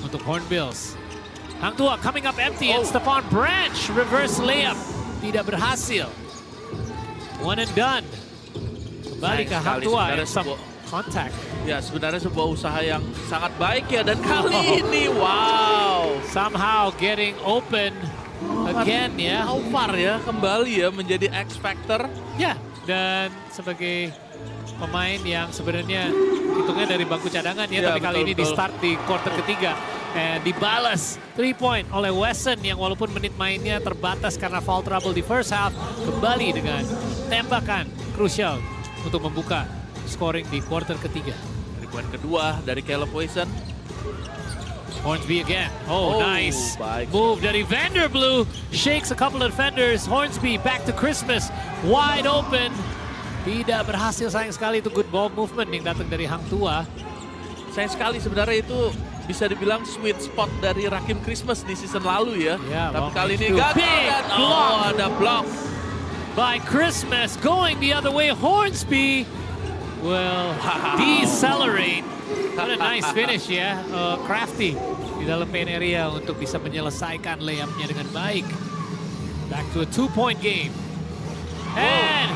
untuk Hornbills. Hang Tuah coming up empty and Stephon Branch reverse layup. Tidak berhasil. One and done. Kembali ke Hang Tuah and some contact. Ya, sebenarnya sebuah usaha yang sangat baik ya. Dan kali ini, wow. Somehow getting open again ya. How far ya, kembali ya menjadi X Factor. Ya, dan sebagai pemain yang sebenarnya hitungnya dari bangku cadangan ya, tapi kali ini di start di quarter ketiga. Dibalas 3 point oleh Wesson yang walaupun menit mainnya terbatas karena foul trouble di first half, kembali dengan tembakan krusial untuk membuka scoring di quarter ketiga. Dari poin kedua dari Caleb Wesson. Hornsby again. Oh, nice baik. Move dari Vanderblue. Shakes a couple of defenders. Hornsby back to Christmas. Wide open. Tidak berhasil, sayang sekali itu good ball movement yang datang dari Hang Tuah. Sayang sekali sebenarnya itu bisa dibilang sweet spot dari Rakim Christmas di season lalu ya. Tapi kali ini gagal. Big Oh, ada block. By Christmas going the other way. Hornsby will decelerate. What a nice finish ya. Crafty di dalam paint area untuk bisa menyelesaikan layupnya dengan baik. Back to a 2-point game. And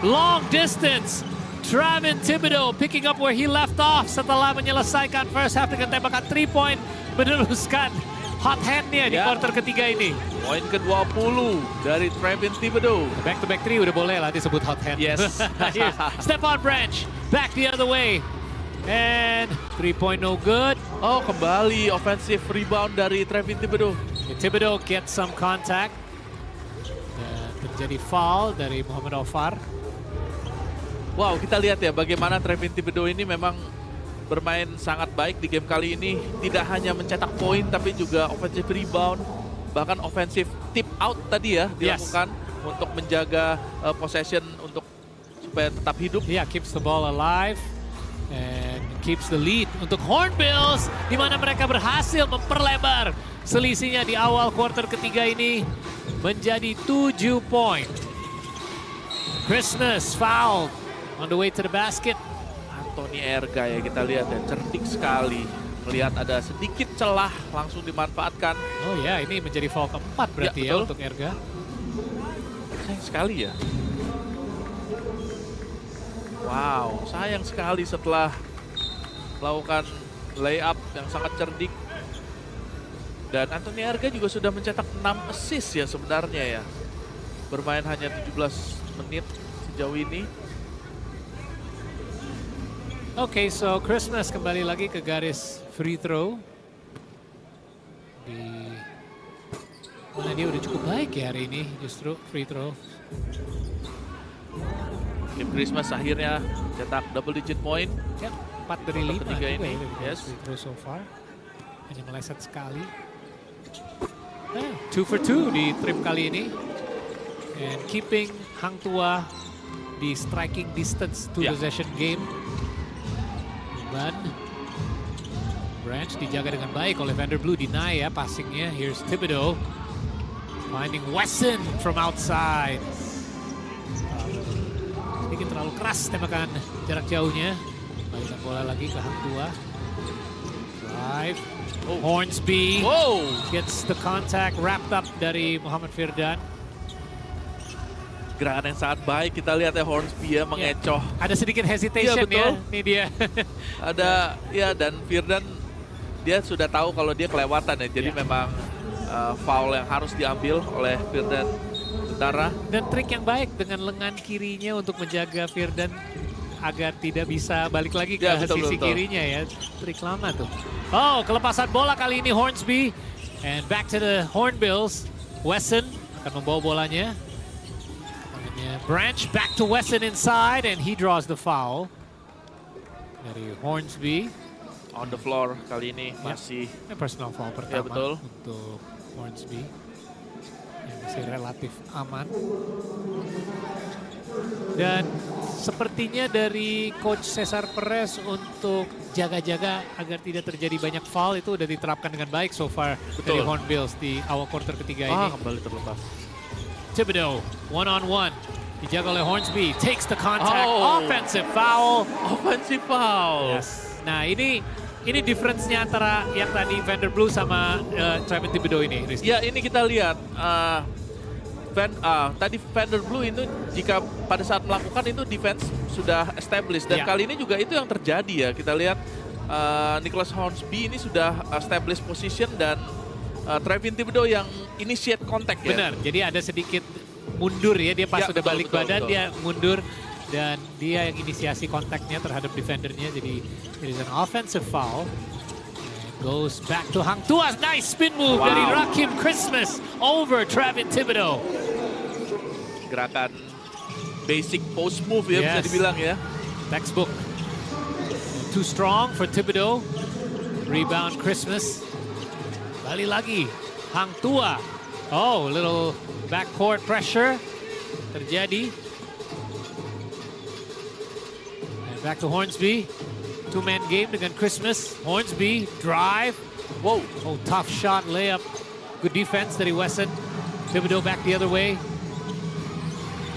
long distance. Travin Thibodeau picking up where he left off setelah menyelesaikan first half dengan tembakan 3-point. Meneruskan hot hand-nya di quarter ketiga ini. Poin ke-20 dari Travin Thibodeau. Back-to-back 3 udah boleh lah disebut hot hand. Yes. Stephon Branch back the other way. And 3-point no good. Oh, kembali offensive rebound dari Travin Thibodeau. Thibodeau gets some contact. Dan terjadi foul dari Muhammad Aufar. Wow, kita lihat ya bagaimana Travin Thibodeau ini memang bermain sangat baik di game kali ini. Tidak hanya mencetak poin tapi juga offensive rebound. Bahkan offensive tip out tadi ya dilakukan untuk menjaga possession untuk supaya tetap hidup. Yeah, keeps the ball alive and keeps the lead untuk Hornbills, di mana mereka berhasil memperlebar selisihnya di awal quarter ketiga ini menjadi 7 poin. Christmas foul on the way to the basket. Anthony Erga ya kita lihat ya, cerdik sekali. Melihat ada sedikit celah langsung dimanfaatkan. Oh ya, ini menjadi foul keempat berarti ya untuk Erga. Sayang sekali ya. Wow, sayang sekali setelah melakukan layup yang sangat cerdik. Dan Anthony Erga juga sudah mencetak 6 assist ya sebenarnya ya. Bermain hanya 17 menit sejauh ini. Oke, so Christmas kembali lagi ke garis free throw. Di mana dia udah cukup baik ya hari ini justru free throw. Tim Christmas akhirnya cetak double digit point. Ya, 4 dari 5 ketiga ini. Ya, Yes. free throw so far. Hanya meleset sekali. 2 for 2 di trim kali ini. And keeping Hang Tuah di striking distance 2 possession game. Dan Branch dijaga dengan baik oleh Vanderblue, deny ya passingnya. Here's Thibodeau finding Wesson from outside. Sedikit terlalu keras tembakan jarak jauhnya. Balikan bola lagi ke Hang Tuah. Drive. Hornsby gets the contact wrapped up dari Muhammad Firdan. Gerakan yang sangat baik kita lihat ya Hornsby ya mengecoh. Ada sedikit hesitation ya, ini dia. Ada ya, dan Firdan dia sudah tahu kalau dia kelewatan ya. Jadi memang foul yang harus diambil oleh Firdan Utara. Dan trik yang baik dengan lengan kirinya untuk menjaga Firdan agar tidak bisa balik lagi ke sisi kirinya ya. Trik lama tuh. Oh, kelepasan bola kali ini Hornsby. And back to the Hornbills. Wesson akan membawa bolanya. Branch back to Wesson inside and he draws the foul. Dari Hornsby. On the floor kali ini masih personal foul pertama untuk Hornsby. Yang masih relatif aman. Dan sepertinya dari Coach Cesar Perez untuk jaga-jaga agar tidak terjadi banyak foul itu udah diterapkan dengan baik so far dari Hornbills di awal quarter ketiga ini. Kembali terlepas. Thibodeau, one-on-one. Dijaga oleh Hornsby, takes the contact, offensive foul. Offensive foul. Yes. Nah ini Ini difference-nya antara yang tadi Vanderblue sama Trevin Thibodeau ini, Rizky. Ya, ini kita lihat tadi Vanderblue itu jika pada saat melakukan itu defense sudah established dan Ya. kali ini juga itu yang terjadi ya. Kita lihat Nicholas Hornsby ini sudah established position dan Trevin Thibodeau yang initiate contact ya. Benar, jadi ada sedikit mundur ya, dia pas Ya, sudah betul, balik betul, badan betul. dia mundur dan dia yang inisiasi kontaknya terhadap defendernya, jadi it is an offensive foul. And goes back to Hang Tuah, nice spin move Wow. dari Rakim Christmas over Trevin Thibodeau. Gerakan basic post move ya bisa Yes. dibilang ya. Textbook. Too strong for Thibodeau. Rebound Christmas. Balik lagi. Hang Tuah. Oh, little backcourt pressure. Terjadi. And back to Hornsby. Two-man game dengan Christmas. Hornsby, drive. Wow, Oh, tough shot, layup. Good defense dari Wesson. Thibodeau back the other way.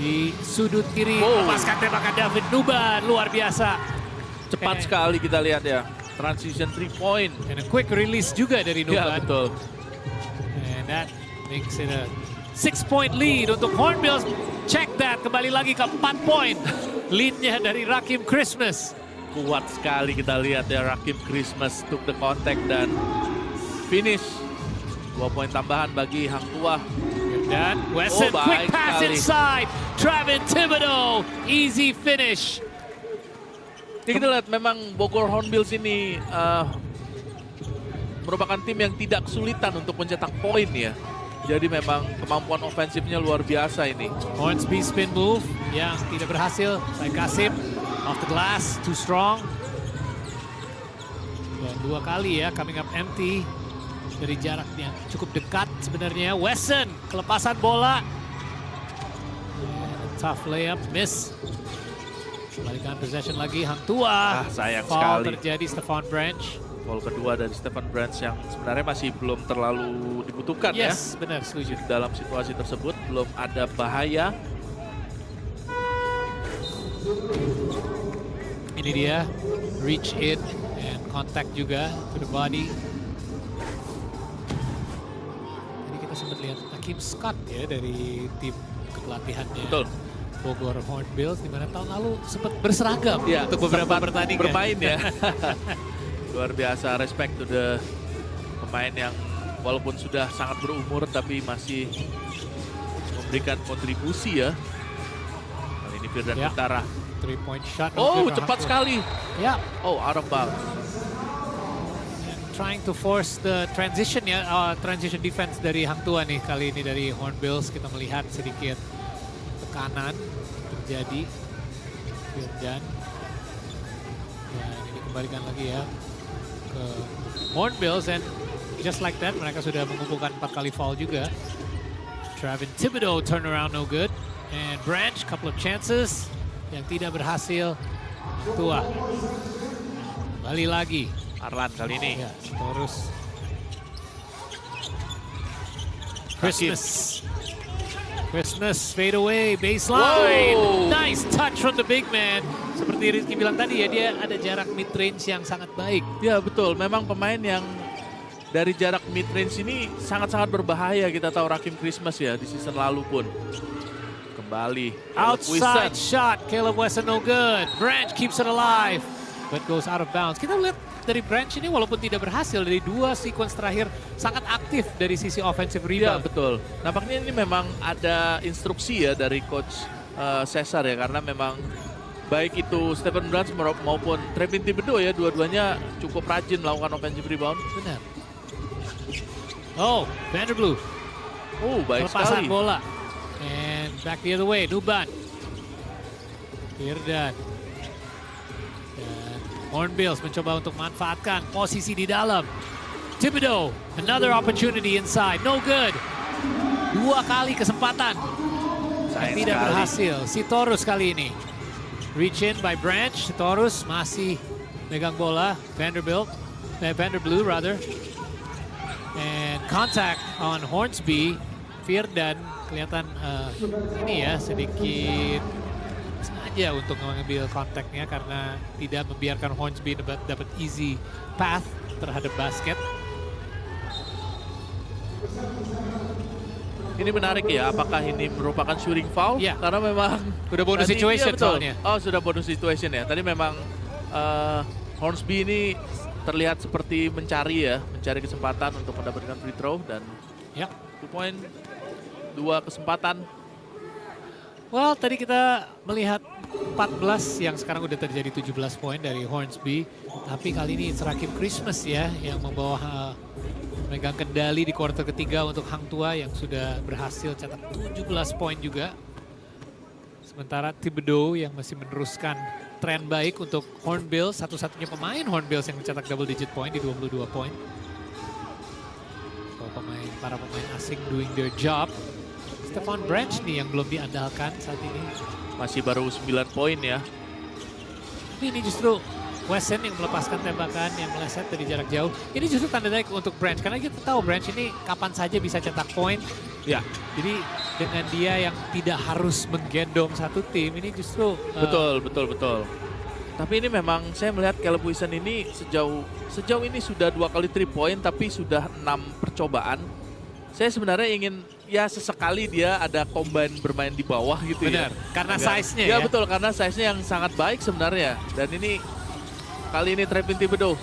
Di sudut kiri, Wow. lepaskan tembakan David Nuban. Luar biasa. cepat Eh. sekali kita lihat ya. Transition 3 point. And a quick release juga dari Ya, Nuban. betul. And that makes it a 6-point lead untuk Hornbills. Check that, kembali lagi ke 4 point. Leadnya dari Rakim Christmas. Kuat sekali kita lihat ya, Rakim Christmas took the contact dan finish. 2 poin tambahan bagi Hang Tuah. Dan Wesson, Oh, quick baik pass sekali. inside. Trevin Thibodeau, easy finish. Jadi kita lihat memang Bogor Hornbills ini merupakan tim yang tidak kesulitan untuk mencetak poin ya. Jadi memang kemampuan ofensifnya luar biasa ini. Hornsby spin move yang tidak berhasil by Kasim. Off the glass, too strong. Dan 2 kali ya, coming up empty. Dari jarak yang cukup dekat sebenarnya. Wesson, kelepasan bola. And tough layup, miss. Balikan possession lagi, Hang Tuah. Sayang Foul sekali. terjadi, Stephon Branch. Gol kedua dari Stephen Branch yang sebenarnya masih belum terlalu dibutuhkan ya. Yes, benar, setuju. Dalam situasi tersebut belum ada bahaya. Ini dia, reach in and contact juga to the body. Tadi kita sempat lihat Hakim Scott ya dari tim kepelatihannya Betul. Bogor Hornbills, di mana tahun lalu sempat berseragam Ya, untuk beberapa sempat pertandingan. bermain ya. Luar biasa, respect to the pemain yang walaupun sudah sangat berumur tapi masih memberikan kontribusi ya. Kali ini Firdan Ya. Utara. 3-point shot. no Oh, good for cepat Hang Tuah. sekali. Ya, Oh, out of bounds. and trying to force the transition ya, transition defense dari Hang Tuah nih kali ini dari Hornbills. Kita melihat sedikit tekanan terjadi. Dan ini kembalikan lagi ya ke Hornbills, and just like that mereka sudah mengumpulkan 4 kali foul juga. Trevin Thibodeau turnaround no good, and Branch couple of chances yang tidak berhasil. Tua balik lagi. Arlan kali ini. Ya, terus Christmas. Christmas fade away baseline. Wow. Nice touch from the big man. Seperti Rizky bilang tadi ya, dia ada jarak mid range yang sangat baik. Ya betul, memang pemain yang dari jarak mid range ini sangat-sangat berbahaya. Kita tahu Rakim Christmas ya di season lalu pun. Kembali. Caleb Outside Wesson. shot, Caleb Wesson no good. Branch keeps it alive, but goes out of bounds. Kita lihat dari Branch ini walaupun tidak berhasil, dari 2 sequence terakhir sangat aktif dari sisi offensive Iya rebound. betul. Nampaknya ini memang ada instruksi ya dari coach Cesar ya, karena memang baik itu Stephen Branch maupun Trevin Thibodeau ya, dua-duanya cukup rajin melakukan offensive rebound. Benar. Oh, Vanderblue. Oh, baik Lepasan sekali. bola. And back the other way, Nuban. Firdan. Dan Hornbills mencoba untuk manfaatkan posisi di dalam. Thibodeau, another opportunity inside, no good. 2 kali kesempatan. Sayang Tidak sekali. berhasil. Sitorus kali ini. Reach in by Branch. Sitorus masih megang bola. Vanderblue rather. And contact on Hornsby. Firdan kelihatan ini ya sedikit saja untuk mengambil kontaknya karena tidak membiarkan Hornsby dapat easy path terhadap basket. Ini menarik ya, apakah ini merupakan shooting foul? Iya. Karena memang Udah bonus tadi- situation iya, betul. soalnya. Oh, sudah bonus situation ya. Tadi memang Hornsby ini terlihat seperti mencari kesempatan untuk mendapatkan free throw dan Ya. 2 point, 2 kesempatan. Well, tadi kita melihat 14 yang sekarang udah terjadi 17 poin dari Hornsby. Tapi kali ini Rakim Christmas ya yang membawa memegang kendali di kuarter ketiga untuk Hang Tua yang sudah berhasil cetak 17 poin juga. Sementara Thibodeau yang masih meneruskan tren baik untuk Hornbills, satu-satunya pemain Hornbills yang mencetak double digit point di 22 poin. So, para pemain asing doing their job. Stephon Branch nih yang belum diandalkan saat ini. Masih baru 9 poin ya. Tapi ini justru Wesson yang melepaskan tembakan yang meleset dari jarak jauh. Ini justru tanda baik untuk Branch karena kita tahu Branch ini kapan saja bisa cetak poin. Ya, Jadi dengan dia yang tidak harus menggendong satu tim ini justru betul. Tapi ini memang saya melihat Caleb Wilson ini sejauh ini sudah 2 kali 3 point tapi sudah 6 percobaan. Saya sebenarnya ingin ya sesekali dia ada combine bermain di bawah gitu benar ya. karena Enggak. size-nya Ya ya. betul, karena size-nya yang sangat baik sebenarnya. Dan ini kali ini Trevin Thibodeau.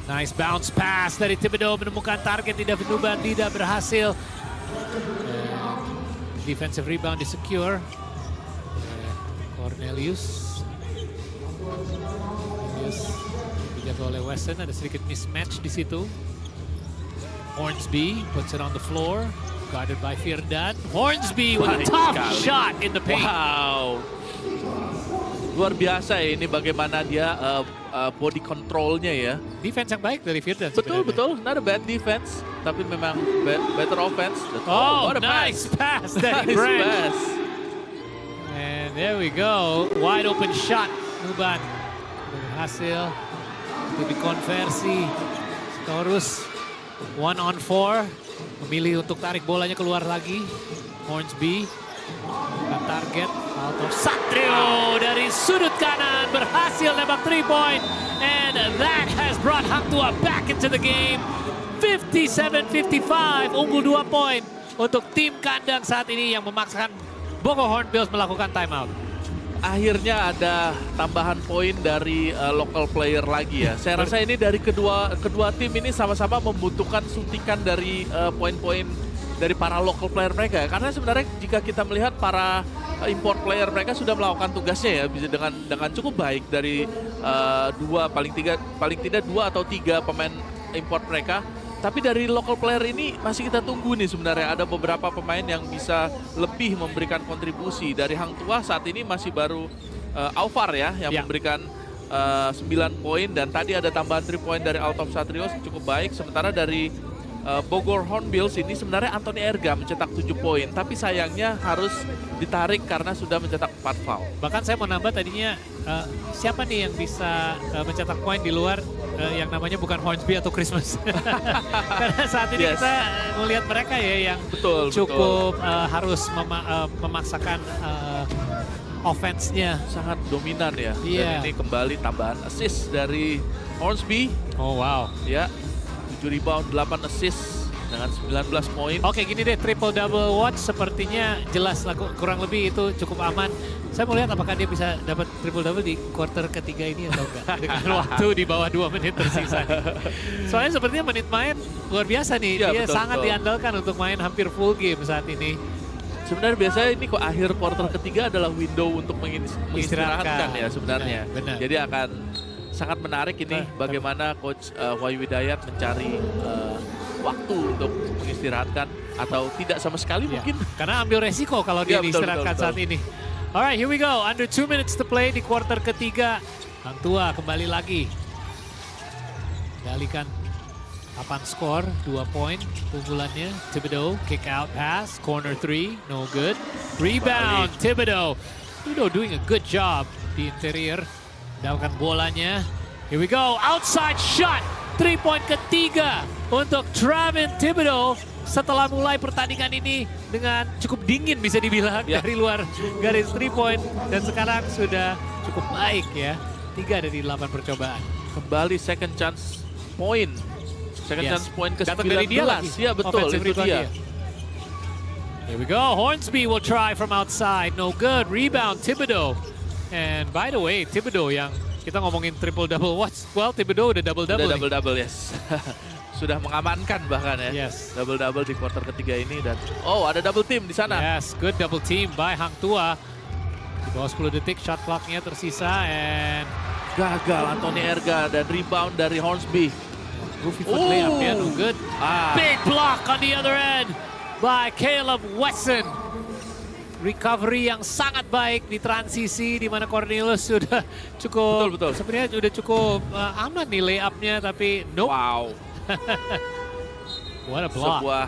Nice bounce pass dari Thibodeau menemukan target tidak Nuban tidak berhasil. Defensive rebound di secure. Cornelius dijaga oleh Weston, ada sedikit mismatch di situ. Hornsby puts it on the floor, guarded by Firdan. Hornsby with a Baik tough sekali. shot in the paint. Wow. Luar biasa ya ini bagaimana dia body control-nya ya. Defense yang baik dari Firdan. Betul. Not a bad defense. Tapi memang better offense. Oh, what a nice pass dari Nice Branch. pass. And there we go, wide open shot Nuban. Berhasil untuk dikonversi. Storus 1-on-4. Memilih untuk tarik bolanya keluar lagi. Hornsby. Bukan target. Alto Satrio dari sudut kanan. Berhasil nembak 3-point. And that has brought Hang Tua back into the game. 57-55. Unggul 2 poin untuk tim kandang saat ini yang memaksakan Bogor Hornbills melakukan timeout. Akhirnya ada tambahan poin dari local player lagi ya. Saya rasa ini dari kedua tim ini sama-sama membutuhkan suntikan dari poin-poin dari para local player mereka. Karena sebenarnya jika kita melihat para import player mereka sudah melakukan tugasnya ya bisa dengan cukup baik dari paling tidak 2 atau 3 pemain import mereka. Tapi dari local player ini masih kita tunggu nih sebenarnya. Ada beberapa pemain yang bisa lebih memberikan kontribusi. Dari Hang Tua saat ini masih baru Alvar ya yang memberikan 9 poin. Dan tadi ada tambahan 3 poin dari Altom Satrios cukup baik. Sementara dari Bogor Hornbills ini sebenarnya Anthony Erga mencetak 7 poin. Tapi sayangnya harus ditarik karena sudah mencetak 4 foul. Bahkan saya mau nambah tadinya siapa nih yang bisa mencetak poin di luar yang namanya bukan Hornsby atau Christmas. Karena saat ini kita melihat mereka ya yang cukup harus memaksakan offense-nya. Sangat dominan ya. Iya. Dan ini kembali tambahan assist dari Hornsby. Oh wow. Ya, 7 rebound, 8 assist dengan 19 poin. Oke gini deh, triple double watch sepertinya jelas lah, kurang lebih itu cukup aman. Saya mau lihat apakah dia bisa dapat triple double di quarter ketiga ini atau enggak. Dengan waktu di bawah 2 menit tersisa nih. Soalnya sepertinya menit main luar biasa nih. Ya, Dia betul, sangat diandalkan untuk main hampir full game saat ini. Sebenarnya biasanya ini kok akhir quarter ketiga adalah window untuk mengistirahatkan ya sebenarnya. Benar. Jadi akan sangat menarik ini bagaimana Coach Wahyu Widayat mencari waktu untuk mengistirahatkan atau tidak sama sekali mungkin. Karena ambil resiko kalau dia diistirahatkan saat ini. Alright, here we go. Under 2 minutes to play di quarter ketiga. Hang Tua kembali lagi. Kendalikan papan skor, 2 poin keunggulannya. Thibodeau, kick out pass, corner 3, no good. Rebound, Thibodeau. Thibodeau doing a good job di interior. Mendapatkan bolanya. Here we go, outside shot. 3-point ketiga untuk Travin Thibodeau. setelah mulai pertandingan ini dengan cukup dingin bisa dibilang Ya. dari luar garis 3 point. Dan sekarang sudah cukup baik ya. 3 dari 8 percobaan. Kembali second chance point. Second Yes. chance point ke Datang 19. dari dia lagi. Ya betul, Offensive itu rebound dia. Here we go. Hornsby will try from outside. No good. Rebound Thibodeau. And by the way, Thibodeau yang kita ngomongin triple-double watch. Well, Thibodeau udah double-double Udah nih. double-double, yes. Sudah mengamankan bahkan ya. Yes. Double-double di quarter ketiga ini. Dan oh, ada double team di sana. Yes, good double team by Hang Tua. Di bawah 10 detik, shot clock-nya tersisa. And Gagal Anthony Erga dan rebound dari Hornsby. goofy foot layup ya, no good. Big block on the other end by Caleb Wesson. Recovery yang sangat baik di transisi di mana Cornelius sudah cukup Betul. sebenarnya udah cukup aman nih layupnya tapi nope. Wow. What a block. Sebuah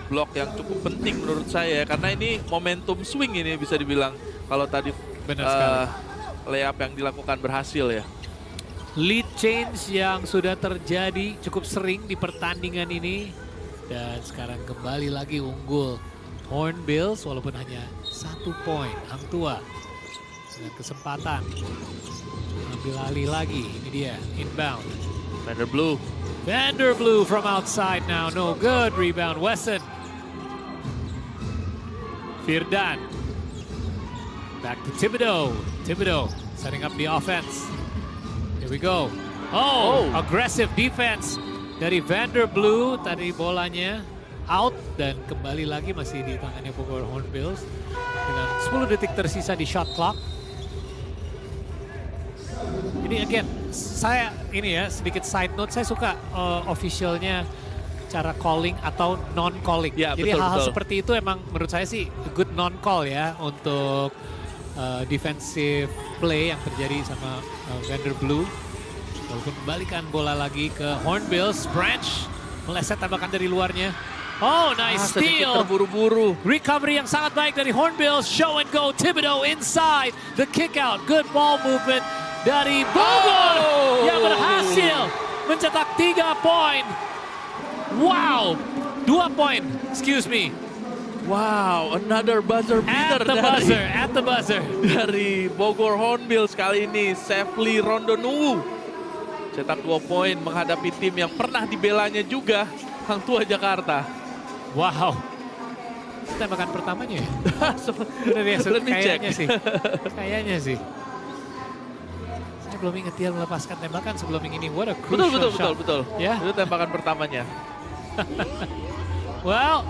blok yang cukup penting menurut saya karena ini momentum swing ini bisa dibilang kalau tadi Benar sekali. layup yang dilakukan berhasil ya. Lead change yang sudah terjadi cukup sering di pertandingan ini dan sekarang kembali lagi unggul Hornbills walaupun hanya 1 poin. Hang Tua dengan kesempatan ambil alih lagi, ini dia inbound. Vanderblue from outside now, no good. Rebound Wesson. Firdan. Back to Thibodeau. Thibodeau setting up the offense. Here we go. Oh, aggressive defense dari Vanderblue. Tadi bolanya out dan kembali lagi masih di tangannya Bogor Hornbills. Dengan 10 detik tersisa di shot clock. Ini again, saya ini ya sedikit side note, saya suka officialnya cara calling atau non-calling. Ya, Jadi betul, hal-hal betul. seperti itu emang menurut saya sih good non-call ya untuk defensive play yang terjadi sama Vanderblue. Lalu kembalikan bola lagi ke Hornbills, Branch meleset tembakan dari luarnya. Oh, nice Sedikit steal. terburu-buru. Recovery yang sangat baik dari Hornbills. Show and go. Thibodeau inside. The kick out. Good ball movement dari Bogor yang berhasil mencetak 3 poin. Wow. 2 poin. Excuse me. Wow, another buzzer beater At the buzzer. dari Bogor Hornbills kali ini. Sefli Rondonuwu cetak 2 poin menghadapi tim yang pernah dibelanya juga, Hang Tua Jakarta. Wow. Tembakan pertamanya ya? Bener ya, Let me check. kayaknya sih. Kayaknya sih. Saya belum ingat dia melepaskan tembakan sebelum ini. What a crucial shot. Betul. Ya. Itu tembakan pertamanya. Well,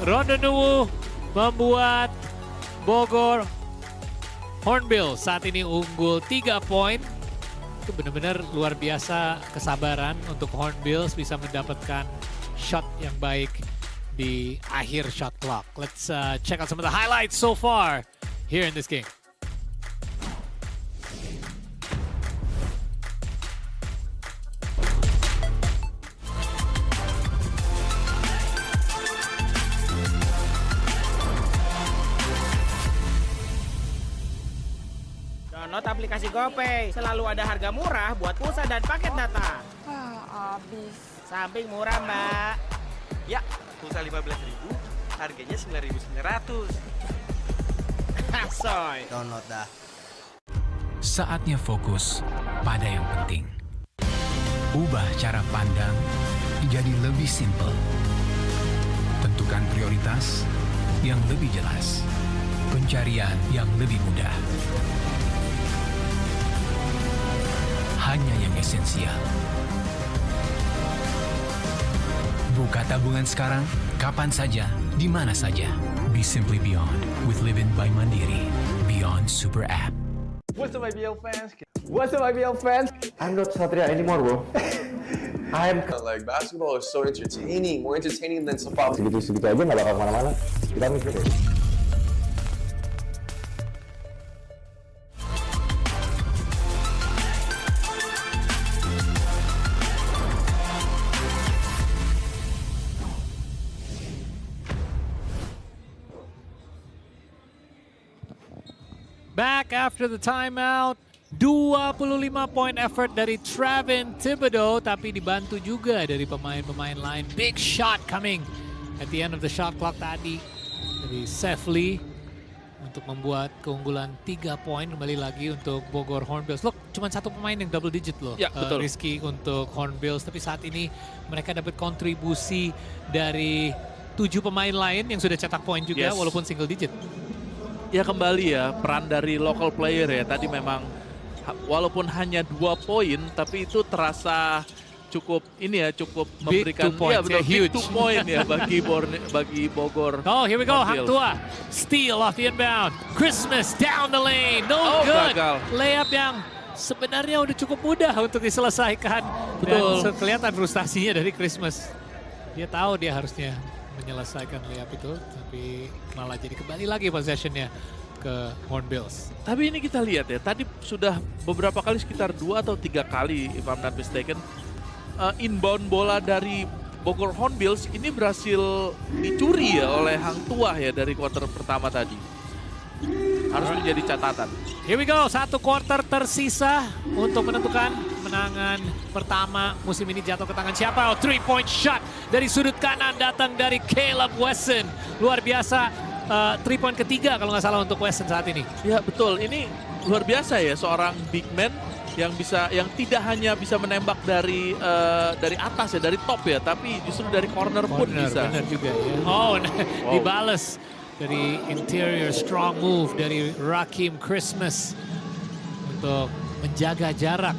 Rondonuwu membuat Bogor Hornbills saat ini unggul 3 poin. Itu benar-benar luar biasa kesabaran untuk Hornbills bisa mendapatkan shot yang baik di akhir shot clock. Let's check out some of the highlights so far here in this game. Download aplikasi GoPay, selalu ada harga murah buat pulsa dan paket data. Habis. Samping murah, Mbak. Ya, pulsa 15.000, harganya 9.900. Soy. Download dah. Saatnya fokus pada yang penting. Ubah cara pandang jadi lebih simpel. Tentukan prioritas yang lebih jelas. Pencarian yang lebih mudah. Hanya yang esensial. Buka tabungan sekarang, kapan saja, di mana saja. Be simply beyond with Livin' by Mandiri. Beyond Super App. What's up IBL fans? What's up IBL fans? I'm not Satria anymore, bro. I'm Like basketball is so entertaining, more entertaining than softball. segitu aja nggak bakal kemana-mana. Kita mikir deh. Back after the timeout. 25 point effort dari Travin Thibodeau, tapi dibantu juga dari pemain-pemain lain. Big shot coming at the end of the shot clock tadi dari Safely untuk membuat keunggulan 3 poin kembali lagi untuk Bogor Hornbills. Look, cuma satu pemain yang double digit loh, Ya, betul. Rizky untuk Hornbills. Tapi saat ini mereka dapat kontribusi dari 7 pemain lain yang sudah cetak poin juga Yes. walaupun single digit. Ya kembali ya, peran dari local player ya. Tadi memang walaupun hanya 2 poin, tapi itu terasa cukup ini ya, cukup Big memberikan 2 points, ya betul, ya, big huge. 2 point ya bagi Bogor. Oh, here we go. Hang Hornbills. Tua. Steal off the inbound. Christmas down the lane. No Oh, good. gagal. Layup yang sebenarnya udah cukup mudah untuk diselesaikan. Betul. Dan kelihatan frustasinya dari Christmas. Dia tahu dia harusnya menyelesaikan layup itu, tapi malah jadi kembali lagi possessionnya ke Hornbills. Tapi ini kita lihat ya, tadi sudah beberapa kali, sekitar 2 atau 3 kali if I'm not mistaken, inbound bola dari Bogor Hornbills ini berhasil dicuri ya oleh Hang Tuah ya dari kuarter pertama tadi. Harus menjadi catatan. Here we go, 1 quarter tersisa untuk menentukan menangan pertama musim ini jatuh ke tangan siapa. Oh, 3-point shot dari sudut kanan datang dari Caleb Wesson. Luar biasa, 3-point ketiga kalau nggak salah untuk Wesson saat ini. Ya betul, ini luar biasa ya seorang big man yang tidak hanya bisa menembak dari atas ya, dari top ya, tapi justru dari corner pun bisa. Benar juga ya. Oh, dibales dari interior, strong move dari Rakim Christmas untuk menjaga jarak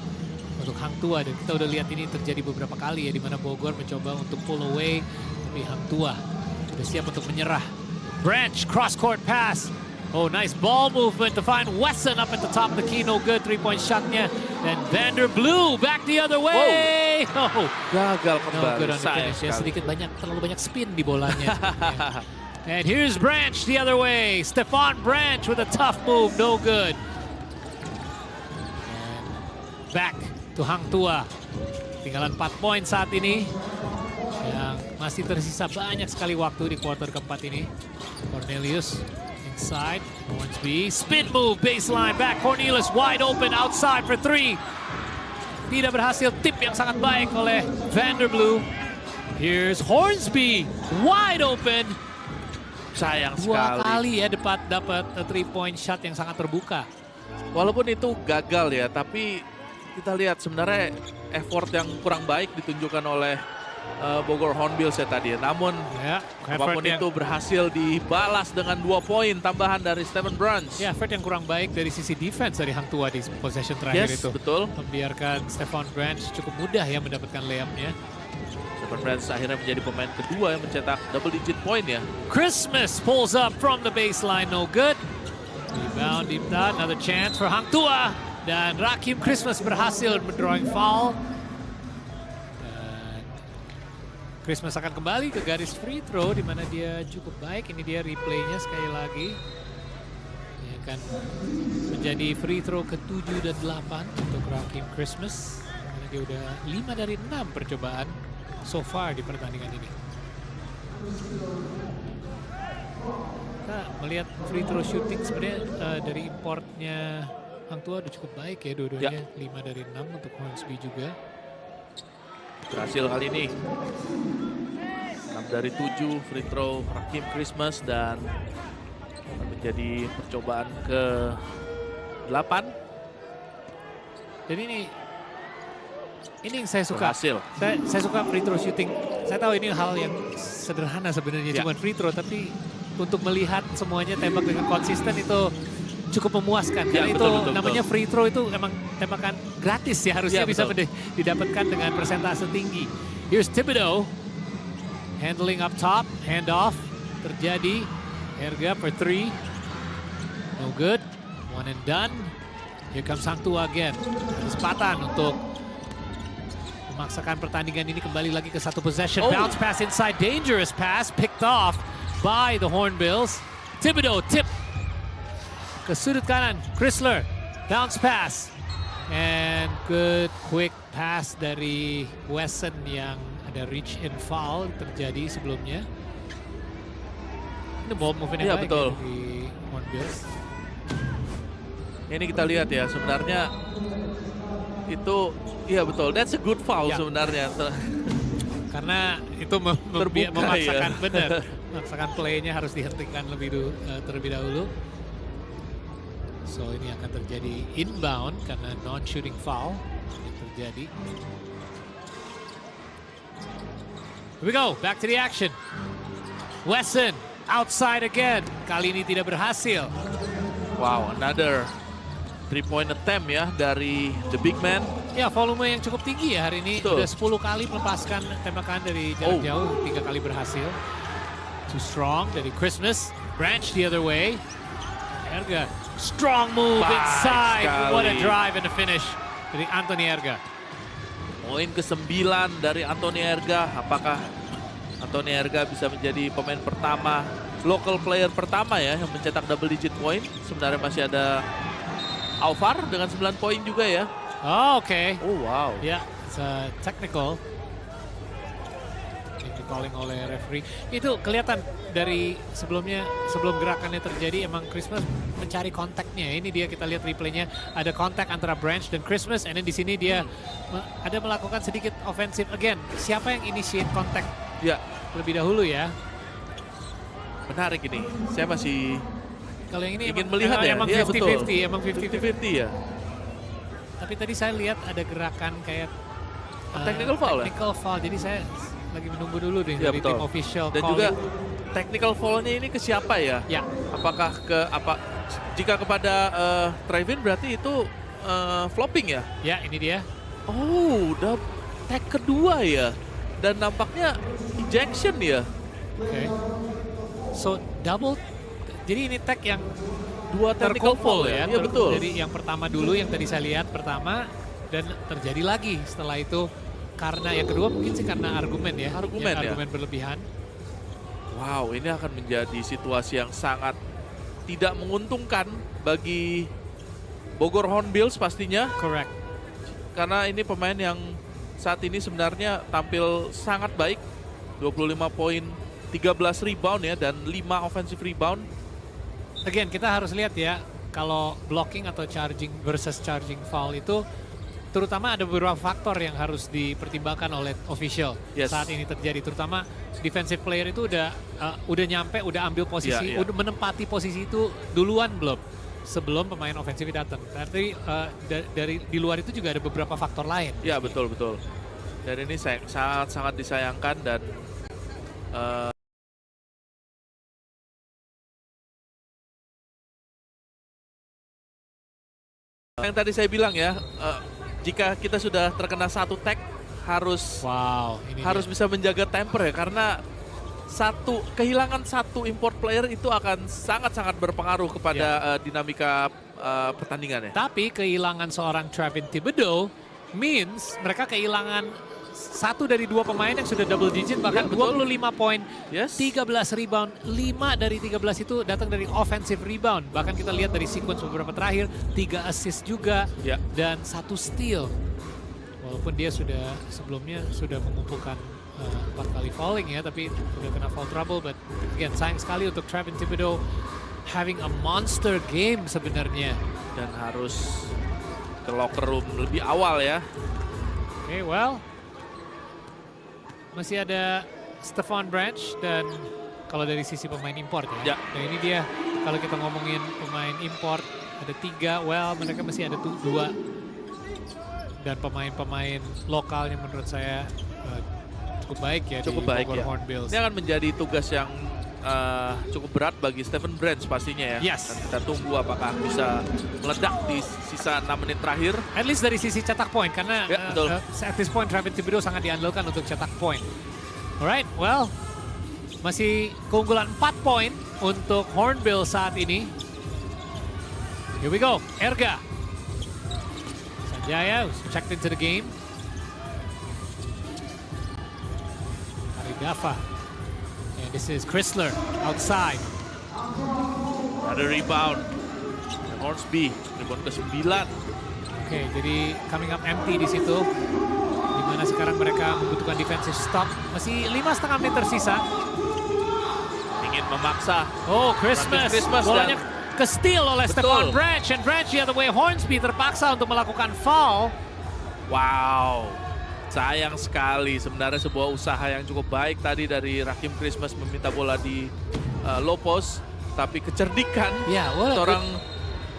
untuk Hang Tua. Dan kita udah lihat ini terjadi beberapa kali ya, di mana Bogor mencoba untuk pull away, tapi Hang Tua sudah siap untuk menyerah. Branch cross court pass. Oh, nice ball movement to find Wesson up at the top of the key. No good, 3-point shotnya. Dan Vanderblue back the other way. Oh, Gagal no kembali, good on the sayang finish. Ya, sekali. terlalu banyak spin di bolanya. And here's Branch the other way. Stephon Branch with a tough move, no good. And back to Hang Tua. Tinggalan 4 poin saat ini. Yang masih tersisa banyak sekali waktu di kuarter keempat ini. Cornelius inside, Hornsby, spin move, baseline, back, Cornelius wide open, outside for 3. Tidak berhasil, tip yang sangat baik oleh Vanderblue. Here's Hornsby, wide open. Sayang 2 sekali. kali ya dapat 3-point shot yang sangat terbuka. Walaupun itu gagal ya, tapi kita lihat sebenarnya effort yang kurang baik ditunjukkan oleh Bogor Hornbills ya tadi ya. Namun Ya, apapun itu berhasil dibalas dengan 2 poin tambahan dari Stephen Branch. Ya, effort yang kurang baik dari sisi defense dari Hang Tua di possession terakhir Yes, itu. betul. Membiarkan Stephon Branch cukup mudah ya mendapatkan layupnya. Stephen Branch akhirnya menjadi pemain kedua yang mencetak double digit point ya. Christmas pulls up from the baseline, no good. Rebound, deep down, another chance for Hang Tua. Dan Rakim Christmas berhasil mendrawing foul. Dan Christmas akan kembali ke garis free throw di mana dia cukup baik. Ini dia replaynya sekali lagi. Ini akan menjadi free throw ke-7 dan 8 untuk Rakim Christmas. Karena dia udah 5 dari 6 percobaan so far di pertandingan ini. Kita melihat free throw shooting sebenarnya dari importnya Hang Tua udah cukup baik ya dua-duanya. 5 dari 6 untuk Hornsby juga. Berhasil kali ini. 6 dari 7 free throw Rakim Christmas dan menjadi percobaan ke-8. Dan ini yang saya suka. Berhasil. Saya suka free throw shooting. Saya tahu ini hal yang sederhana sebenarnya, Ya. cuma free throw, tapi untuk melihat semuanya tembak dengan konsisten itu cukup memuaskan. Ya, Karena betul, itu betul, namanya betul. free throw itu emang tembakan gratis ya, harusnya Ya, bisa betul. didapatkan dengan persentase tinggi. Here's Thibodeau. Handling up top, hand off. Terjadi. Herga for 3. No good. 1 and done. Here comes Hang Tua again. Kesempatan untuk memaksakan pertandingan ini kembali lagi ke 1 possession. Oh. Bounce pass inside, dangerous pass, picked off by the Hornbills. Thibodeau tip ke sudut kanan, Chrysler, bounce pass. And good quick pass dari Wesson yang ada reach and foul terjadi sebelumnya. Ini ball movement yang Iya, baik betul. ya di Hornbills. Ini kita lihat ya, sebenarnya itu, iya betul, that's a good foul Ya. sebenarnya. Karena itu Terbuka, memaksakan ya. benar, memaksakan playnya harus dihentikan terlebih dahulu. So ini akan terjadi inbound karena non-shooting foul yang terjadi. Here we go, back to the action. Wesson outside again. Kali ini tidak berhasil. Wow, another 3-point attempt ya dari the big man. Ya, volume yang cukup tinggi ya hari ini. Betul. Udah 10 kali melepaskan tembakan dari jarak jauh, 3 kali berhasil. Too strong dari Christmas. Branch the other way. Erga, strong move Baik inside. What a sekali. drive and a finish dari Anthony Erga. Poin ke-9 dari Anthony Erga. Apakah Anthony Erga bisa menjadi pemain pertama, local player pertama ya yang mencetak double digit point? Sebenarnya masih ada Alvar dengan 9 poin juga ya. Oh, oke. Oh wow. Ya, it's a technical. Yang di-calling oleh referee. Itu kelihatan dari sebelum gerakannya terjadi emang Christmas mencari kontaknya. Ini dia kita lihat replaynya ada kontak antara Branch dan Christmas, and then di sini dia ada melakukan sedikit offensive again. Siapa yang initiate kontak Ya, lebih dahulu ya? menarik ini. Saya masih Kalau yang ini ingin melihat ya. emang Iya, 50-50, betul. emang 50-50. 50-50 ya. Tapi tadi saya lihat ada gerakan kayak Technical foul ya? technical foul. Jadi saya lagi menunggu dulu nih Ya, dari betul. tim official Dan calling. juga technical foul-nya ini ke siapa ya? Ya. Apakah jika kepada Trevin berarti itu flopping ya? Ya, ini dia. Oh, udah tag kedua ya. Dan nampaknya ejection ya. Oke. So double. Jadi ini tag yang Dua technical foul ya. Iya betul. Jadi yang pertama dulu yang tadi saya lihat pertama dan terjadi lagi setelah itu karena yang kedua mungkin sih karena argumen ya. Argumen ya. Argumen berlebihan. Wow, ini akan menjadi situasi yang sangat tidak menguntungkan bagi Bogor Hornbills pastinya. Correct. Karena ini pemain yang saat ini sebenarnya tampil sangat baik. 25 poin, 13 rebound ya, dan 5 offensive rebound. Again, kita harus lihat ya, kalau blocking atau charging versus charging foul itu terutama ada beberapa faktor yang harus dipertimbangkan oleh official Yes. saat ini terjadi. Terutama defensive player itu udah nyampe, udah ambil posisi, Iya. udah menempati posisi itu duluan belum sebelum pemain ofensif datang. Berarti dari di luar itu juga ada beberapa faktor lain. Ya betul. Dan ini sangat disayangkan dan yang tadi saya bilang ya, jika kita sudah terkena satu tag harus Wow, ini harus dia. bisa menjaga temper ya, karena kehilangan satu import player itu akan sangat berpengaruh kepada dinamika pertandingan ya. Tapi kehilangan seorang Trevin Thibodeau means mereka kehilangan satu dari dua pemain yang sudah double digit, bahkan Ya, betul. 25 poin, Yes. 13 rebound, 5 dari 13 itu datang dari offensive rebound. Bahkan kita lihat dari sequence beberapa terakhir, 3 assist juga, Ya. dan 1 steal. Walaupun dia sebelumnya sudah mengumpulkan 4 kali fouling ya, tapi udah kena foul trouble. But again, sayang sekali untuk Trevin Thibodeau having a monster game sebenarnya. Dan harus ke locker room lebih awal ya. Oke, well, masih ada Stephon Branch dan kalau dari sisi pemain import ya. Ya. Dan ini dia kalau kita ngomongin pemain import ada 3, well mereka masih ada 2. Dan pemain-pemain lokal yang menurut saya cukup baik ya Cukup di baik Bogor ya. Hornbills. Ini akan menjadi tugas yang cukup berat bagi Stephen Branch pastinya ya. Yes. Dan kita tunggu apakah bisa meledak di sisa 6 menit terakhir. At least dari sisi cetak poin karena Ya, betul. at this point Trevin Thibodeau sangat diandalkan untuk cetak poin. Alright, well masih keunggulan 4 poin untuk Hornbills saat ini. Here we go, Erga. Sanjaya who's checked into the game. Aridafa. And this is Chrysler outside. Ada rebound. Dan Hornsby, rebound ke-9. Oke, jadi coming up empty di situ. Di mana sekarang mereka membutuhkan defensive stop. Masih 5,5 menit tersisa. Ingin memaksa. Oh, Christmas. Christmas Bolanya ke-steal oleh Betul. Stephon Branch. And Branch the other way, Hornsby terpaksa untuk melakukan foul. Wow. Sayang sekali, sebenarnya sebuah usaha yang cukup baik tadi dari Rakim Christmas meminta bola di low post, tapi kecerdikan Ya, well, seorang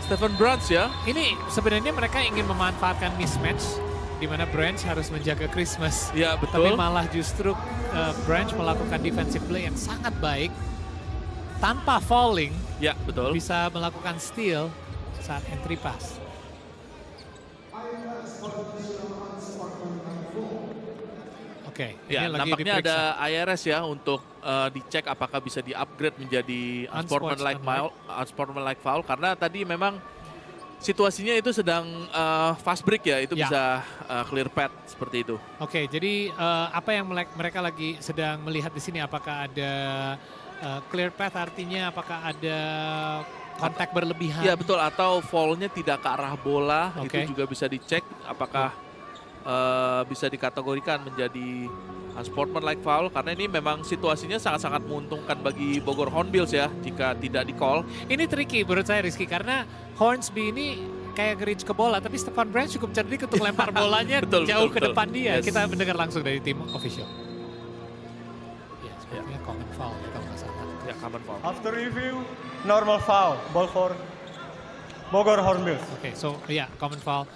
Stephen Bruns ya. ini sebenarnya mereka ingin memanfaatkan mismatch di mana Branch harus menjaga Christmas. Ya, Tapi betul. malah justru Branch melakukan defensive play yang sangat baik tanpa falling, Ya, betul. bisa melakukan steal saat entry pass. Oke, Ya, ini lagi nampaknya diperiksa. ada IRS ya untuk dicek apakah bisa di-upgrade menjadi unsportsmanlike foul karena tadi memang situasinya itu sedang fast break ya, itu Ya. bisa clear path seperti itu. Oke, jadi apa yang mereka lagi sedang melihat di sini? Apakah ada clear path, artinya apakah ada kontak berlebihan? Iya betul, atau foul-nya tidak ke arah bola, Oke. itu juga bisa dicek apakah bisa dikategorikan menjadi unsportsmanlike foul karena ini memang situasinya sangat-sangat menguntungkan bagi Bogor Hornbills ya jika tidak di-call. Ini tricky menurut saya Rizky, karena Hornsby ini kayak nge-reach ke bola, tapi Stephen Branch cukup cerdik untuk lempar bolanya Betul, jauh betul, ke betul. depan dia. Yes. Kita mendengar langsung dari tim official. Ya, sepertinya common foul ya kalau nggak salah. Ya, common foul. After review, normal foul, ball for Bogor Hornbills. Oke, so ya common foul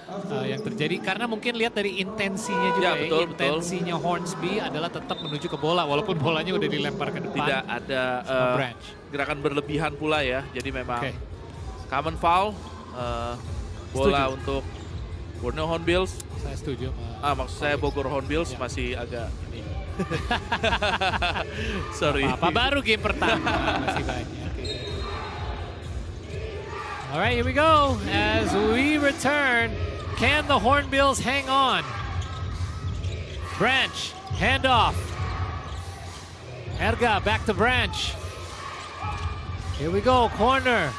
yang terjadi karena mungkin lihat dari intensinya Ya, juga betul, betul. intensinya Hornsby adalah tetap menuju ke bola walaupun bolanya udah dilempar ke depan. Tidak ada sama Branch. gerakan berlebihan pula ya, jadi memang Oke. common foul, bola Setuju. untuk Borneo Hornbills. Saya setuju sama Maksud saya Bogor Hornbills Ya. masih agak ini. Sorry. apa baru game pertama masih banyak. Alright, here we go. As we return, can the Hornbills hang on? Branch, handoff. Erga, back to Branch. Here we go, corner.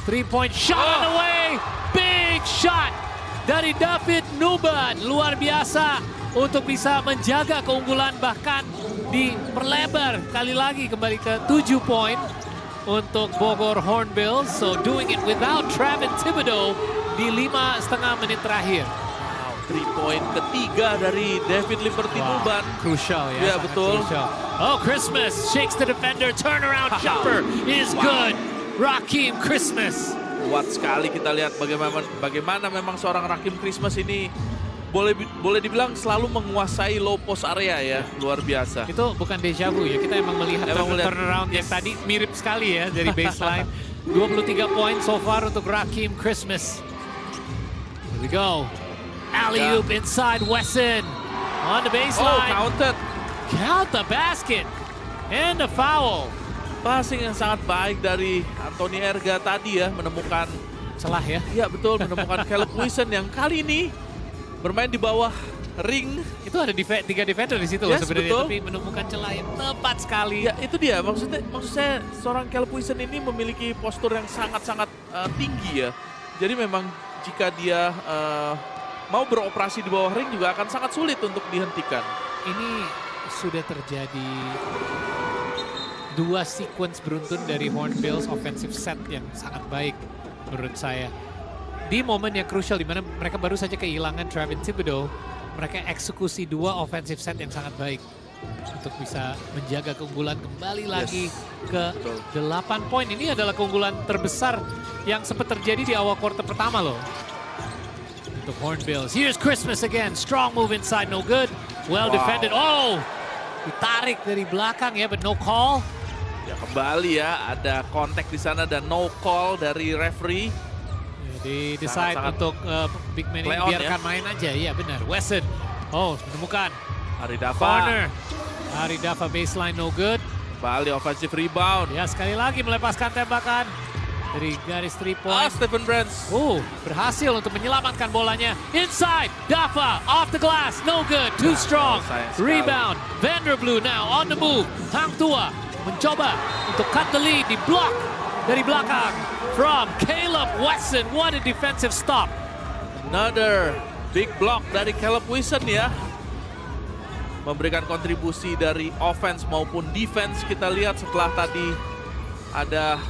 Three-point shot on the way. Big shot dari David Nuban. Luar biasa untuk bisa menjaga keunggulan, bahkan diperlebar kali lagi kembali ke 7 poin untuk Bogor Hornbills. So doing it without Travin Thibodeau di 5,5 menit terakhir. Wow, 3-point ketiga dari David Liberty Nuban. Crucial ya. Ya, sangat betul. crucial. Oh, Christmas shakes the defender, turnaround jumper is good. Rakim Christmas. Kuat sekali kita lihat bagaimana memang seorang Rakim Christmas ini boleh dibilang selalu menguasai low post area ya, luar biasa. Itu bukan deja vu ya, kita emang melihat turnaround yang tadi mirip sekali ya dari baseline. 23 poin so far untuk Rakim Christmas. Here we go. Alley-oop inside Wesson. On the Oh, baseline. counted. Count the basket. And a foul. Passing yang sangat baik dari Anthony Erga tadi ya, menemukan, Celah ya. ya betul, menemukan Caleb Wilson yang kali ini bermain di bawah ring. Itu ada 3 defender di situ loh Yes, sebenarnya, betul. tapi menemukan celah yang tepat sekali. Ya itu dia, maksud saya seorang Caleb Wilson ini memiliki postur yang sangat-sangat tinggi ya. Jadi memang jika dia mau beroperasi di bawah ring juga akan sangat sulit untuk dihentikan. Ini sudah terjadi 2 sequence beruntun dari Hornbills offensive set yang sangat baik menurut saya. Di momen yang krusial di mana mereka baru saja kehilangan Travin Thibodeau, mereka eksekusi 2 offensive set yang sangat baik untuk bisa menjaga keunggulan kembali lagi ke betul. 8 poin. Ini adalah keunggulan terbesar yang sempat terjadi di awal kuarter pertama loh. Untuk Hornbills. Here's Christmas again. Strong move inside, no good. Well defended. Oh! Ditarik dari belakang ya, but no call. Ya kembali ya, ada kontak di sana dan no call dari referee. Di decide Sangat-sangat untuk big man ini play on biarkan main aja. Iya benar. Wesson. Oh, menemukan. Aridafa Corner. Aridafa baseline, no good. kembali offensive rebound. Ya sekali lagi melepaskan tembakan dari garis 3 point. Stephen Brands. Berhasil untuk menyelamatkan bolanya. Inside, Dafa off the glass, no good, too strong. sayang sekali. Rebound, Vanderblue now on the move. Hang Tua mencoba untuk cut the lead, di block dari belakang from Caleb Wesson. What a defensive stop. Another big block dari Caleb Wilson ya. Memberikan kontribusi dari offense maupun defense. Kita lihat setelah tadi ada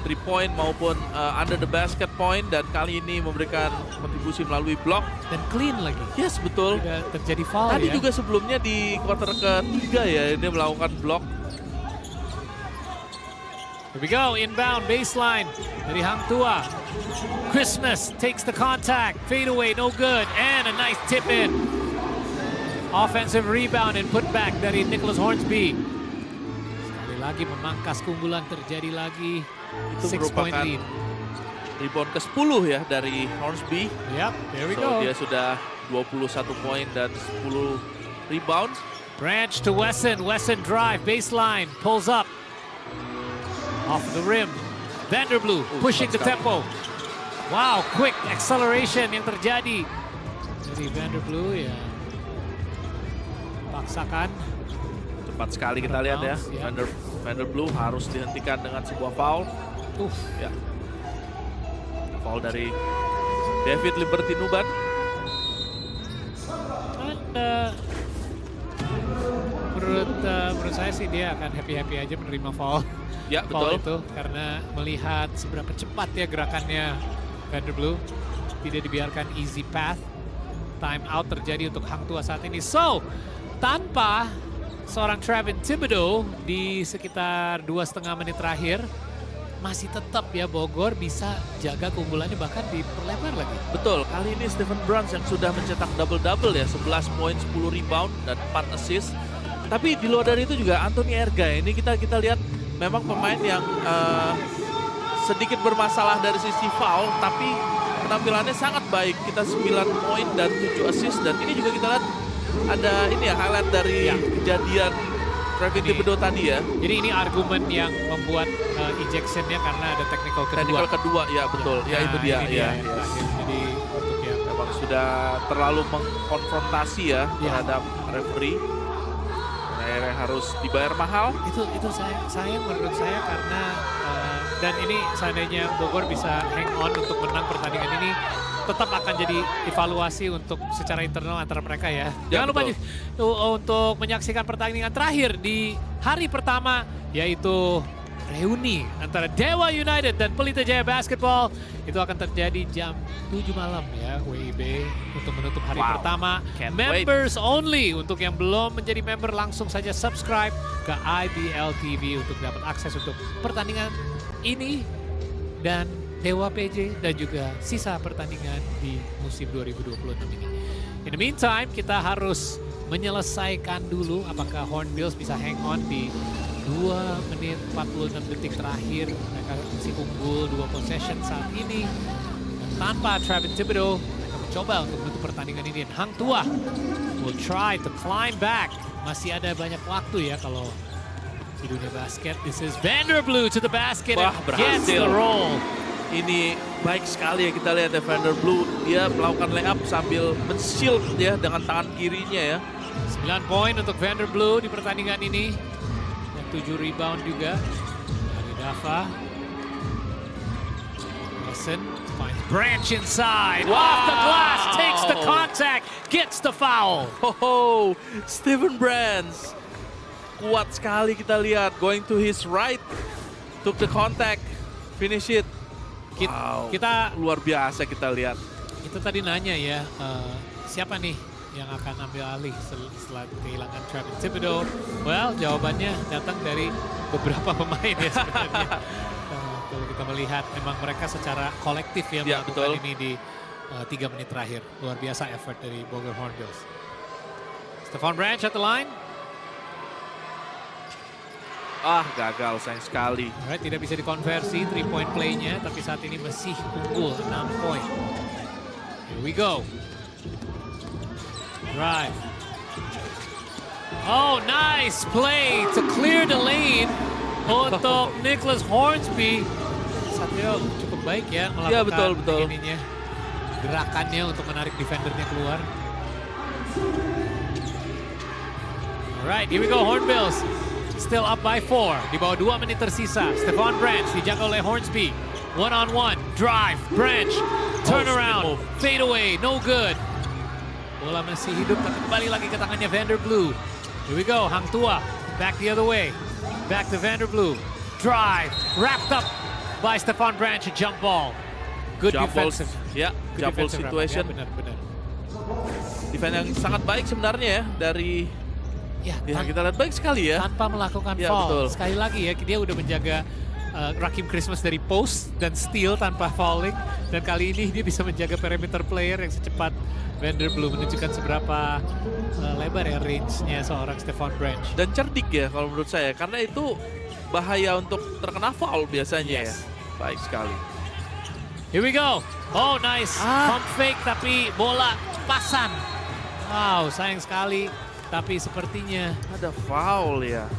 3 point maupun under the basket point, dan kali ini memberikan kontribusi melalui block. Dan clean lagi. Yes, betul. Tidak terjadi foul Tadi ya. juga sebelumnya di quarter ketiga ya, dia melakukan block. Here we go, inbound baseline dari Hang Tua. Christmas takes the contact, fade away, no good, and a nice tip in. Offensive rebound and put back dari Nicholas Hornsby. Sekali lagi memangkas keunggulan terjadi lagi. Itu 6-point merupakan lead. rebound ke-10 ya dari Hornsby. Yep, there we So go. dia sudah 21 poin dan 10 rebound. Branch to Wesson. Wesson drive, baseline, pulls up. Off the rim. Vanderblue pushing the cepat tempo. Wow, quick acceleration yang terjadi dari Vanderblue ya. Paksakan. Cepat sekali kita lihat ya. Bounce, ya. Vanderblue harus dihentikan dengan sebuah foul. Ya. Foul dari David Liberty Nuban. Menurut saya sih dia akan happy aja menerima foul. Ya, Foul betul. itu karena melihat seberapa cepat ya gerakannya Vanderblue, tidak dibiarkan easy path. Time out terjadi untuk Hang Tua saat ini. So, tanpa seorang Trevin Thibodeau di sekitar 2,5 menit terakhir, masih tetap ya Bogor bisa jaga keunggulannya, bahkan diperlebar lagi. Betul, kali ini Stephen Bruns yang sudah mencetak double-double ya, 11 poin, 10 rebound, dan 4 assist. Tapi di luar dari itu juga Anthony Erga, ini kita lihat memang pemain yang sedikit bermasalah dari sisi foul, tapi penampilannya sangat baik. Kita 9 poin dan 7 assist, dan ini juga kita lihat ada ini ya highlight dari kejadian Trevin Thibodeau tadi ya. Jadi ini argumen yang membuat ejectionnya karena ada technical kedua. Technical kedua, ya betul. Ya, itu dia. Ini Ya, yang terakhir. Jadi untuk yang memang sudah terlalu mengkonfrontasi ya terhadap referee. Akhirnya harus dibayar mahal. itu sayang menurut saya karena dan ini seandainya Bogor bisa hang on untuk menang pertandingan ini, tetap akan jadi evaluasi untuk secara internal antara mereka ya. Ya, Jangan lupa betul. untuk menyaksikan pertandingan terakhir di hari pertama, yaitu reuni antara Dewa United dan Pelita Jaya Basketball. Itu akan terjadi jam 7 malam ya, WIB, untuk menutup hari Wow. pertama. Can't Members only. Untuk yang belum menjadi member, langsung saja subscribe ke IBL TV untuk dapat akses untuk pertandingan ini dan Dewa PJ dan juga sisa pertandingan di musim 2026 ini. In the meantime, kita harus menyelesaikan dulu apakah Hornbills bisa hang on di 2 menit 46 detik terakhir. Mereka masih unggul 2 possession saat ini. Dan tanpa Trevin Thibodeau, mereka mencoba untuk menutup pertandingan ini. Dan Hang Tua will try to climb back. Masih ada banyak waktu ya kalau di dunia basket. This is Vanderblue to the basket Wah, and gets berhasil. the roll. Ini baik sekali ya, kita lihat ya Vanderblue, dia melakukan layup sambil men-shield ya dengan tangan kirinya ya. 9 poin untuk Vanderblue di pertandingan ini. Dan 7 rebound juga dari Dava. Wilson finds Branch inside. Off the glass, takes the contact, gets the foul. Oh, Stephen Brands. Kuat sekali kita lihat, going to his right. Took the contact, finish it. Wow, Kita luar biasa kita lihat. tadi nanya ya, siapa nih yang akan ambil alih setelah kehilangan Trevin Thibodeau? Well, jawabannya datang dari beberapa pemain ya sebenarnya. Kalau kita melihat memang mereka secara kolektif ya Ya, melakukan betul. ini di 3 menit terakhir. Luar biasa effort dari Bogor Hornbills. Stephon Branch at the line. Gagal sayang sekali. Alright, tidak bisa dikonversi 3-point play-nya, tapi saat ini masih unggul 6 poin. Here we go. Drive. Oh, nice play to clear the lane untuk Nicholas Hornsby. Satrio cukup baik ya melakukan betul. ininya, gerakannya untuk menarik defendernya keluar. Alright, here we go Hornbills. Still up by 4. Di bawah 2 menit tersisa. Stephon Branch dijaga oleh Hornsby. One-on-one. Drive. Branch. Turn around. Fade away. No good. Bola masih hidup tapi kembali lagi ke tangannya Vanderblue. Here we go. Hang Tua. Back the other way. Back to Vanderblue. Drive. Wrapped up by Stefan Branch, a jump ball. Good Jump ball, defensive. ya, Good jump ball defensive situation. Ya, benar. Defense yang sangat baik sebenarnya ya dari Ya, ya kita lihat baik sekali ya. tanpa melakukan Ya, foul. betul. Sekali lagi ya, dia udah menjaga Rakim Christmas dari post dan steal tanpa fouling. Dan kali ini dia bisa menjaga perimeter player yang secepat Vanderblue, menunjukkan seberapa lebar ya range-nya seorang Stefan Branch. Dan cerdik ya kalau menurut saya, karena itu bahaya untuk terkena foul biasanya ya. Yes. Baik sekali. Here we go. Oh, nice. Pump fake tapi bola pasan. Wow, sayang sekali. Tapi sepertinya Ada foul ya.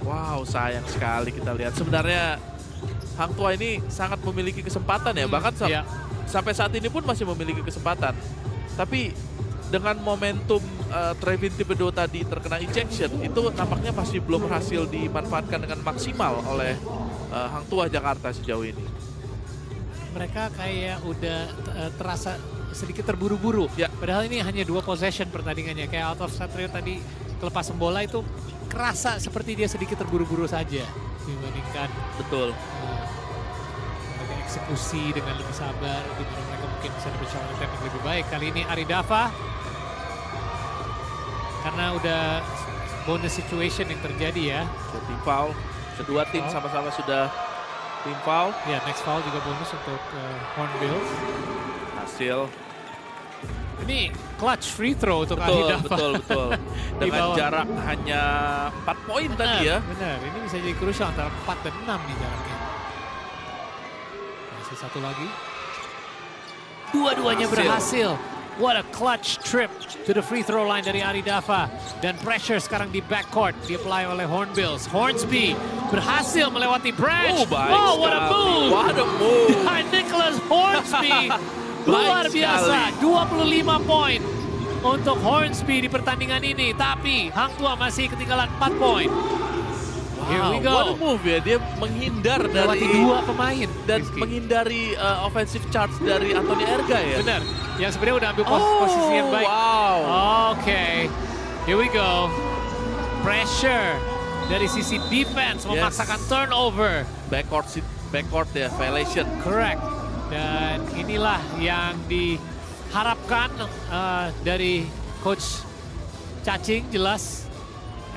Wow, sayang sekali kita lihat. Sebenarnya Hang Tua ini sangat memiliki kesempatan ya. Bahkan iya. sampai saat ini pun masih memiliki kesempatan. Tapi dengan momentum Trevin Thibodeau tadi terkena ejection, itu nampaknya masih belum berhasil dimanfaatkan dengan maksimal oleh Hang Tua Jakarta sejauh ini. mereka kayak udah terasa sedikit terburu-buru. Ya. Padahal ini hanya 2 possession pertandingannya. Kayak out of Satrio tadi kelepasan bola itu kerasa seperti dia sedikit terburu-buru saja dibandingkan Betul. mereka eksekusi dengan lebih sabar, di mana mereka mungkin bisa dapat shot attempt yang lebih baik. Kali ini Aridava karena udah bonus situation yang terjadi ya. Tim foul. Kedua tim sama-sama sudah tim foul. Ya, next foul juga bonus untuk Hornbills. Hasil. Ini clutch free throw untuk Betul, Aridava. betul. Di Dengan bawah. jarak hanya 4 poin tadi ya. Benar, ini bisa jadi krusial antara 4 dan 6 di jaraknya. Masih satu lagi. Dua-duanya berhasil. What a clutch trip to the free throw line dari Aridava. Dan pressure sekarang di backcourt di-apply oleh Hornbills. Hornsby berhasil melewati Branch. Baik Oh, what a sekali. move! What a move! By Nicholas Hornsby. Luar Baik biasa, sekali. 25 poin untuk Hornsby di pertandingan ini. Tapi Hang Tua masih ketinggalan 4 poin. Here we go. What a move ya, dia menghindar Melewati dari 2 pemain. dan Rizky. menghindari offensive charge dari Anthony Erga ya. Benar, yang sebenarnya udah ambil posisi yang baik. Wow. Oke, here we go. Pressure dari sisi defense memaksakan turnover. Backcourt ya, violation. Correct. Dan inilah yang diharapkan dari Coach Cacing, jelas